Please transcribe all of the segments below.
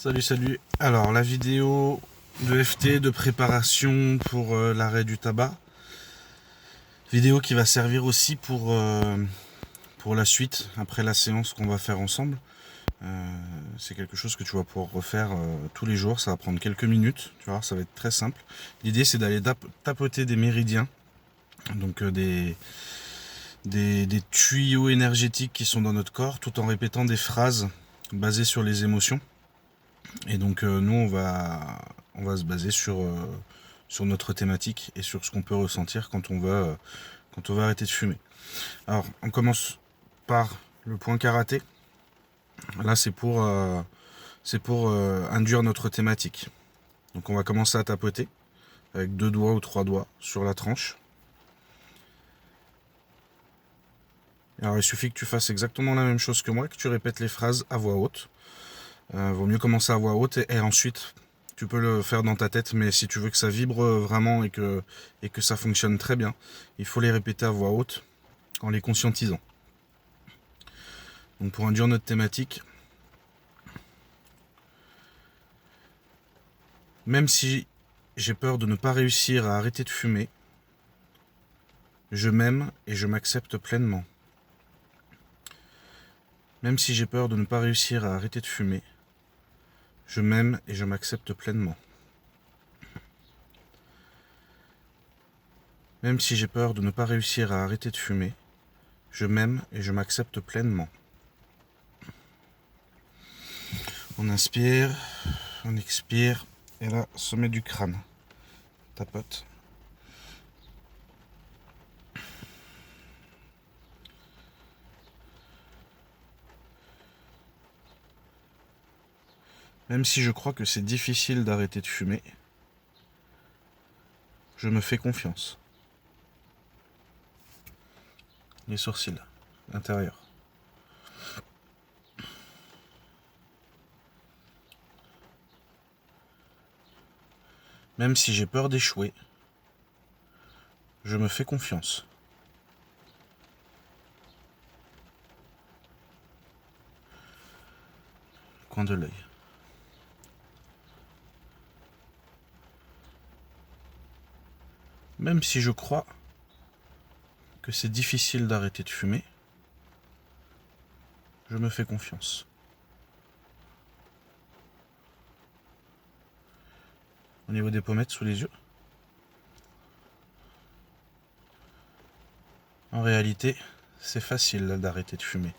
Salut. Alors, la vidéo de FT de préparation pour l'arrêt du tabac. Vidéo qui va servir aussi pour la suite, après la séance qu'on va faire ensemble. C'est quelque chose que tu vas pouvoir refaire tous les jours. Ça va prendre quelques minutes, tu vois, ça va être très simple. L'idée, c'est d'aller tapoter des méridiens, donc des tuyaux énergétiques qui sont dans notre corps, tout en répétant des phrases basées sur les émotions. Et donc nous on va se baser sur notre thématique et sur ce qu'on peut ressentir quand on va arrêter de fumer. Alors on commence par le point karaté. Là c'est pour induire notre thématique. Donc on va commencer à tapoter avec 2 doigts ou 3 doigts sur la tranche. Alors il suffit que tu fasses exactement la même chose que moi, que tu répètes les phrases à voix haute. Vaut mieux commencer à voix haute et ensuite tu peux le faire dans ta tête, mais si tu veux que ça vibre vraiment et que ça fonctionne très bien, il faut les répéter à voix haute en les conscientisant. Donc pour induire notre thématique, même si j'ai peur de ne pas réussir à arrêter de fumer, je m'aime et je m'accepte pleinement. Même si j'ai peur de ne pas réussir à arrêter de fumer, je m'aime et je m'accepte pleinement. Même si j'ai peur de ne pas réussir à arrêter de fumer, je m'aime et je m'accepte pleinement. On inspire, on expire, et là, sommet du crâne. Tapote. Même si je crois que c'est difficile d'arrêter de fumer, je me fais confiance. Les sourcils, l'intérieur. Même si j'ai peur d'échouer, je me fais confiance. Coin de l'œil. Même si je crois que c'est difficile d'arrêter de fumer, je me fais confiance. Au niveau des pommettes sous les yeux. En réalité, c'est facile d'arrêter de fumer.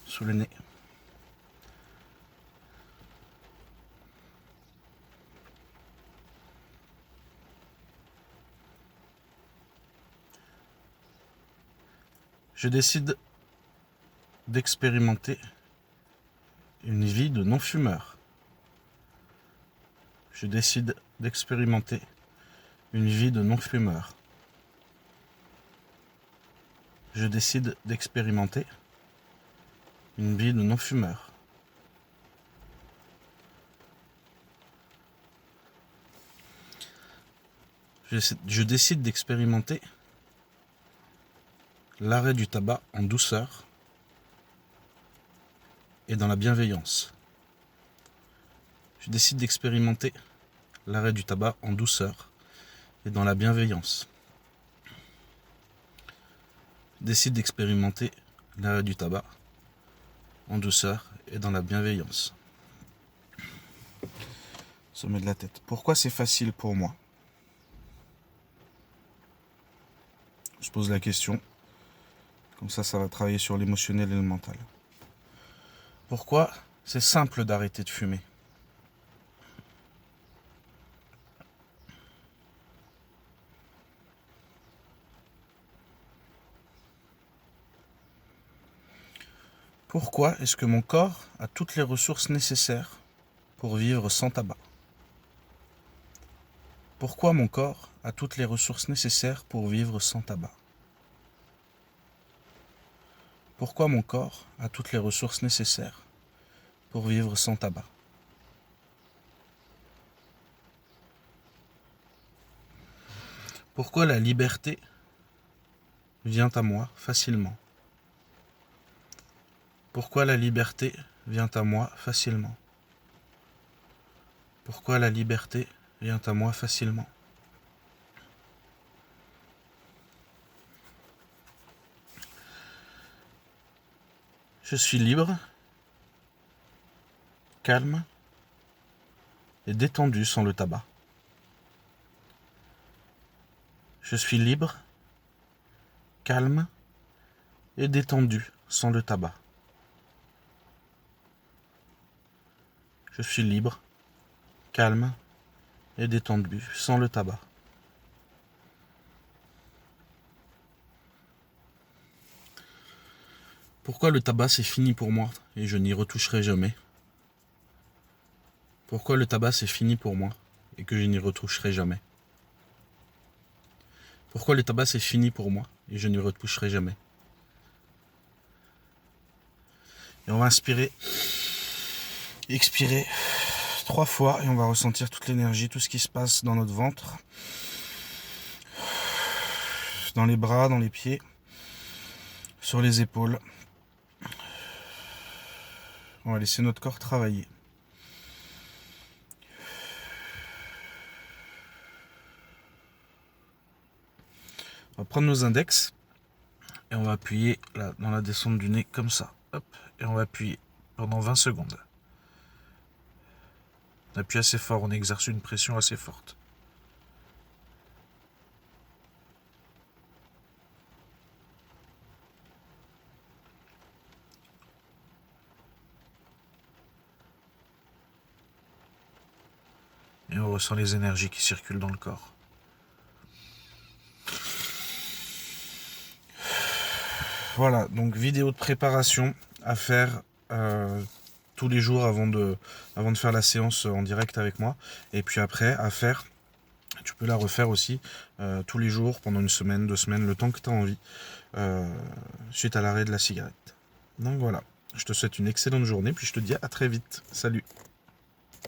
Sous le nez. Je décide d'expérimenter une vie de non-fumeur. Je décide d'expérimenter une vie de non-fumeur. Je décide d'expérimenter une vie de non-fumeur. Je décide d'expérimenter l'arrêt du tabac en douceur et dans la bienveillance. Je décide d'expérimenter l'arrêt du tabac en douceur et dans la bienveillance. Je décide d'expérimenter l'arrêt du tabac en douceur et dans la bienveillance. Sommet de la tête. Pourquoi c'est facile pour moi? Je pose la question. Comme ça va travailler sur l'émotionnel et le mental. Pourquoi c'est simple d'arrêter de fumer? Pourquoi est-ce que mon corps a toutes les ressources nécessaires pour vivre sans tabac? Pourquoi mon corps a toutes les ressources nécessaires pour vivre sans tabac? Pourquoi mon corps a toutes les ressources nécessaires pour vivre sans tabac? Pourquoi la liberté vient à moi facilement? Pourquoi la liberté vient à moi facilement? Pourquoi la liberté vient à moi facilement? Je suis libre, calme et détendu sans le tabac. Je suis libre, calme et détendu sans le tabac. Je suis libre, calme et détendu sans le tabac. Pourquoi le tabac c'est fini pour moi et je n'y retoucherai jamais? Pourquoi le tabac c'est fini pour moi et que je n'y retoucherai jamais? Pourquoi le tabac c'est fini pour moi et je n'y retoucherai jamais? Et on va inspirer, expirer 3 fois et on va ressentir toute l'énergie, tout ce qui se passe dans notre ventre, dans les bras, dans les pieds, sur les épaules. On va laisser notre corps travailler. On va prendre nos index et on va appuyer là, dans la descente du nez comme ça. Hop, et on va appuyer pendant 20 secondes. On appuie assez fort, on exerce une pression assez forte. Et on ressent les énergies qui circulent dans le corps. Voilà, donc vidéo de préparation à faire tous les jours avant de faire la séance en direct avec moi. Et puis après, à faire, tu peux la refaire aussi tous les jours pendant 1 semaine, 2 semaines, le temps que tu as envie, suite à l'arrêt de la cigarette. Donc voilà, je te souhaite une excellente journée, puis je te dis à très vite. Salut!